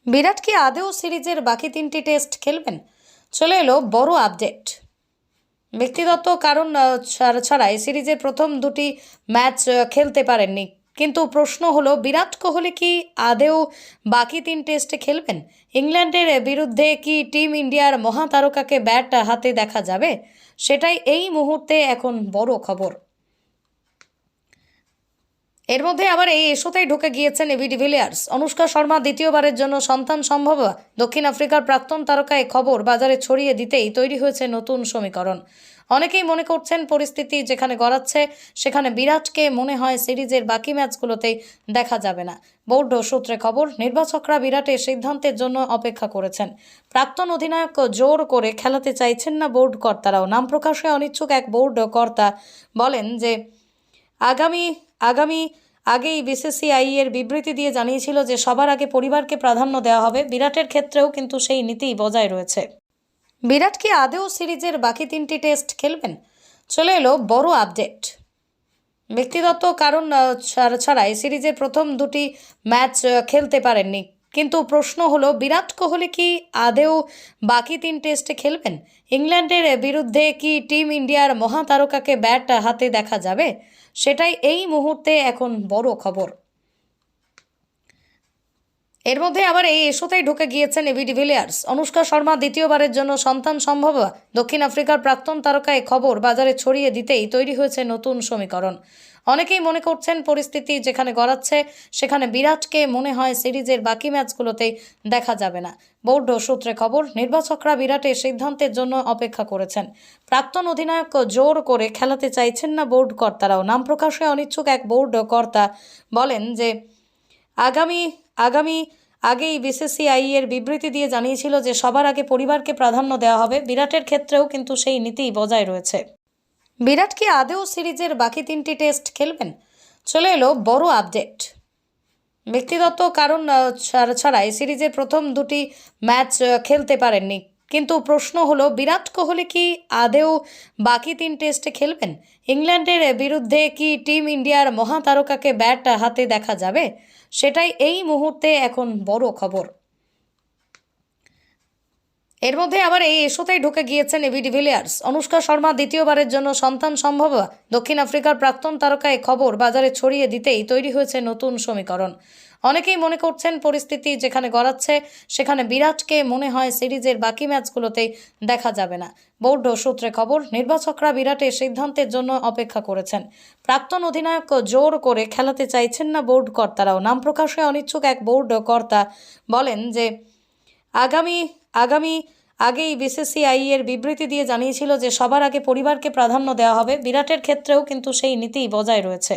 বিরাট কি আদৌ সিরিজের বাকি 3টি টেস্ট খেলবেন? চলে এলো বড় আপডেট। ব্যক্তিগত কারণ ছাড়াই সিরিজের প্রথম 2টি ম্যাচ খেলতে পারেননি। কিন্তু প্রশ্ন হলো, বিরাট কোহলি কি আদৌ বাকি 3 টেস্টে খেলবেন? ইংল্যান্ডের বিরুদ্ধে কি টিম ইন্ডিয়ার মহাতারকাকে ব্যাট হাতে দেখা যাবে? সেটাই এই মুহূর্তে এখন বড় খবর। এর মধ্যে আবার এই ইস্যুতেই ঢুকে গিয়েছেন এবি ডিভিলিয়ার্স। অনুষ্কা শর্মা দ্বিতীয়বারের জন্য সন্তান সম্ভব। দক্ষিণ আফ্রিকার প্রাক্তন তারকা এই খবর বাজারে ছড়িয়ে দিতেই তৈরি হয়েছে নতুন সমীকরণ। অনেকেই মনে করছেন পরিস্থিতি যেখানে গড়াচ্ছে সেখানে বিরাটকে মনে হয় সিরিজের বাকি ম্যাচগুলোতেই দেখা যাবে না। বোর্ড সূত্রে খবর, নির্বাচকরা বিরাটের সিদ্ধান্তের জন্য অপেক্ষা করেছেন। প্রাক্তন অধিনায়ক জোর করে খেলাতে চাইছেন না বোর্ড কর্তারাও। নাম প্রকাশে অনিচ্ছুক এক বোর্ড কর্তা বলেন যে আগেই বিসিসিআই এর বিবৃতি দিয়ে জানিয়েছিল যে সবার আগে পরিবারকে প্রাধান্য দেওয়া হবে। বিরাটের ক্ষেত্রেও কিন্তু সেই নীতিই বজায় রয়েছে। বিরাট কি আদৌ সিরিজের বাকি 3টি টেস্ট খেলবেন? চলে এলো বড় আপডেট। ব্যক্তিগত কারণ ছাড়াই সিরিজের প্রথম 2টি ম্যাচ খেলতে পারেননি। কিন্তু প্রশ্ন হলো, বিরাট কোহলি কি আদৌ বাকি 3 টেস্টে খেলবেন? ইংল্যান্ডের বিরুদ্ধে কি টিম ইন্ডিয়ার মহাতারকাকে ব্যাট হাতে দেখা যাবে? সেটাই এই মুহূর্তে এখন বড় খবর। এর মধ্যে আবার এই ইস্যুতেই ঢুকে গিয়েছেন এবি ডিভিলিয়ার্স। অনুষ্কা শর্মা দ্বিতীয়বারের জন্য সন্তান সম্ভব। দক্ষিণ আফ্রিকার প্রাক্তন তারকা এই খবর বাজারে ছড়িয়ে দিতেই তৈরি হয়েছে নতুন সমীকরণ। অনেকেই মনে করছেন পরিস্থিতি যেখানে গড়াচ্ছে সেখানে বিরাটকে মনে হয় সিরিজের বাকি ম্যাচগুলোতেই দেখা যাবে না। বোর্ড সূত্রে খবর, নির্বাচকরা বিরাটের সিদ্ধান্তের জন্য অপেক্ষা করেছেন। প্রাক্তন অধিনায়ক জোর করে খেলাতে চাইছেন না বোর্ড কর্তারাও। নাম প্রকাশে অনিচ্ছুক এক বোর্ড কর্তা বলেন যে আগেই বিসিসিআই এর বিবৃতি দিয়ে জানিয়েছিল যে সবার আগে পরিবারকে প্রাধান্য দেওয়া হবে। বিরাটের ক্ষেত্রেও কিন্তু সেই নীতিই বজায় রয়েছে। বিরাট কি আদৌ সিরিজের বাকি 3টি টেস্ট খেলবেন? চলে এলো বড় আপডেট। ব্যক্তিগত কারণ ছাড়াই সিরিজের প্রথম 2টি ম্যাচ খেলতে পারেননি। কিন্তু প্রশ্ন হলো, বিরাট কোহলি কি আদৌ বাকি 3 টেস্টে খেলবেন? ইংল্যান্ডের বিরুদ্ধে কি টিম ইন্ডিয়ার মহাতারকাকে ব্যাট হাতে দেখা যাবে? সেটাই এই মুহূর্তে এখন বড় খবর। এর মধ্যে আবার এই ইস্যুতেই ঢুকে গিয়েছেন এবি ডিভিলিয়ার্স। অনুষ্কা শর্মা দ্বিতীয়বারের জন্য সন্তান সম্ভব। দক্ষিণ আফ্রিকার প্রাক্তন তারকা এই খবর বাজারে ছড়িয়ে দিতেই তৈরি হয়েছে নতুন সমীকরণ। অনেকেই মনে করছেন পরিস্থিতি যেখানে গড়াচ্ছে সেখানে বিরাটকে মনে হয় সিরিজের বাকি ম্যাচগুলোতেই দেখা যাবে না। বোর্ড সূত্রে খবর, নির্বাচকরা বিরাটের সিদ্ধান্তের জন্য অপেক্ষা করেছেন। প্রাক্তন অধিনায়ক জোর করে খেলাতে চাইছেন না বোর্ড কর্তারাও। নাম প্রকাশে অনিচ্ছুক এক বোর্ড কর্তা বলেন যে আগেই বিসিসিআই এর বিবৃতি দিয়ে জানিয়েছিল যে সবার আগে পরিবারকে প্রাধান্য দেওয়া হবে। বিরাটের ক্ষেত্রেও কিন্তু সেই নীতিই বজায় রয়েছে।